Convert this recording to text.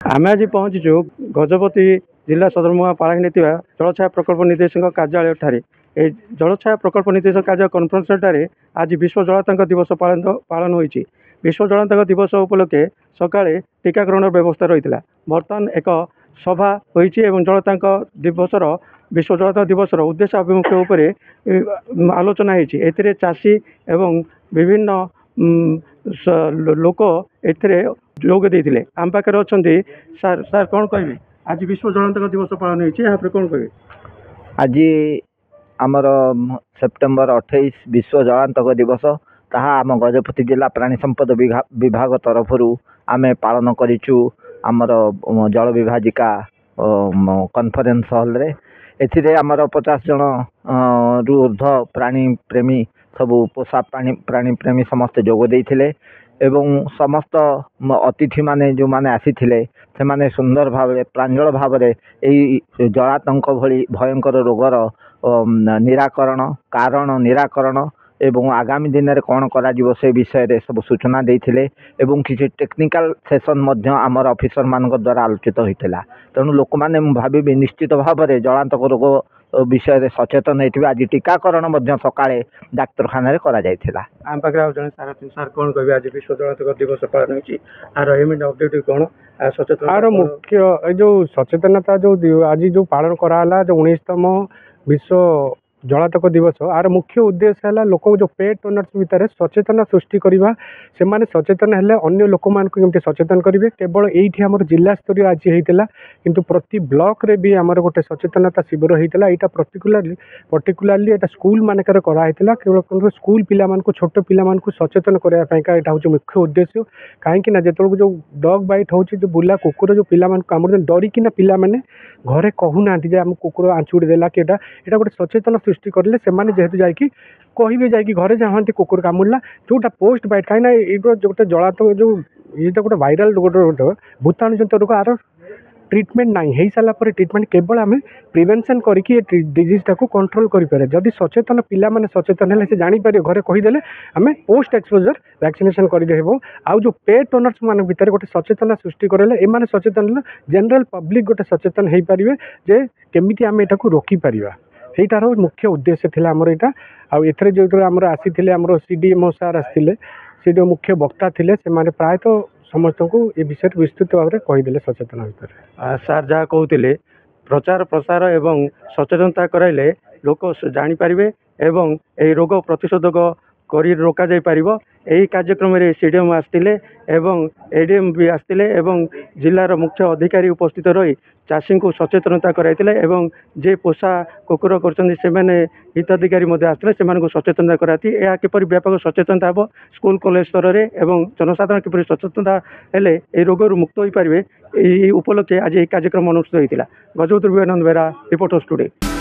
आम आज पहुँचु गजपति जिला सदरमुआ पाड़ाही जलछाया प्रकल्प निर्देशक कार्यालय ठारे जलछाया प्रकल्प निर्देशक कार्यालय कन्फरेन्स सेंटर आज विश्व जलातंक दिवस पालन होती। विश्व जलातंक दिवस उपलक्षे सकाळे टीकाकरण व्यवस्था रही बर्तमान एक सभा होती जलातंक दिवसर विश्व जलातंक दिवसर उद्देश्य अभिमुख्य उपरे आलोचना होती। चाषी एवं विभिन्न लोक ए जोग देते आम पाखे अच्छा सार सार कौन कहे आज विश्व जलातंक दिवस पालन होती कौन कहे आज आमर सेप्टेम्बर 28 विश्व जलातंक दिवस ताहा आम गजपति जिला प्राणी संपद विभाग तरफ आम पालन करूँ आमर जल विभाजिका कॉन्फ्रेंस हॉल रे एथिरे आमर 50 जन रु ऊर्ध्व प्राणी प्रेमी सबू पोषा प्राणी प्रेमी समस्ते जोग देइथिले एवं समस्त अतिथि माने जो माने आसीथिले से माने सुंदर भाव प्रांजल भाव जलातंक भली भयंकर रोगर निराकरण कारण निराकरण एवं आगामी दिन में कौन करा से विषय रे सब सूचना देथिले एवं किसी टेक्निकल सेशन मध्य आमर ऑफिसर मान द्वारा आलोचित होता। तेणु लोक मैंने भावी निश्चित भाव में जलातंक रोग विषय रे सचेतन होते आज टीकाकरण सकाळे डाक्तरखाना करा जायथिला। आम पाखे जन सार सार कौन कहे आज विश्व जलातंक दिवस पालन होती आर एम अपडेट कौन सचेतन आर मुख्य जो सचेतनता जो आज जो पालन कराला जो 19तम विश्व जलातंक दिवस आर मुख्य उद्देश्य है लोक जो पेट ओनर्स भितर सचेतना सृष्टि करवा से माने सचेतन हेले अन्य लोक मान केमती सचेतन करेंगे केवल ये आम जिला स्तरीय आज होता किंतु प्रति ब्लॉक रे भी आमर गोटे सचेतनता शिविर होता यहाँ पर्टिकुलाली यहाँ स्कूल मानकर कराइला केवल स्कूल पिला छोट पिला सचेतन करने यहाँ हूँ मुख्य उद्देश्य कहीं जो जो डग बाइट हो जो बुला कुकुर जो पिला कामुड़ डरिकिना पिला माने घरे कहूना जे आम कुकुर आंचुड़ी देला कि यहाँ गोटे सचेतन सृष्टि करें से जेहेतु जाकि कहे जाकि घरे चाहती कुकुर कामुड़ला जोटा पोस्ट बाइट कहीं ये गोटे जलातंक जो ये गोटे वायरल गोटे भूताणु जनित रोग आर ट्रिटमेंट ना हो सारा ट्रिटमेंट केवल आम प्रिवेंशन करके डिजीजटा को कंट्रोल करें जदि सचेतन पिला माने सचेतन है से जापर घरे कहीदेले आम पोस्ट एक्सपोजर वैक्सीनेशन करदेव आउ जो पेट ओनर्स मान भितर गोटे सचेतना सृष्टि करें एम सचेतन जनरल पब्लिक गोटे सचेतन हो पारे जे केमी आम यहाँ रोकी पार यहीटार मुख्य उद्देश्य थी आमर यहाँ आउ जो आमर आसी आमर सीडीएमओ सार आसते से जो मुख्य वक्ता थे से प्रायतः समस्त को ये विषय विस्तृत भाव में कहीदे सचेतन भितर सार जहाँ कहते प्रचार प्रसार एवं सचेतनता कराइले लोक जानीपारे एवं यही रोग प्रतिषेधक कर रोक जापर यही कार्यक्रम में सीडीएम आसते एवं एडीएम भी आसते जिलार मुख्य अधिकारी उपस्थित रही चाषी को सचेतनता कराइले एवं जे पोषा कुकुर कर हिताधिकारी आसते से सचेतनता कराती यह किपर व्यापक सचेतनता हे स्कूल कॉलेज स्तर में एवं जनसाधारण किपर सचेतनता हेले रोग मुक्त हो पारे उपलक्षे आज यह कार्यक्रम अनुष्ठित होता। गजपति विवेकानंद बेरा रिपोर्टर स्टूडियो।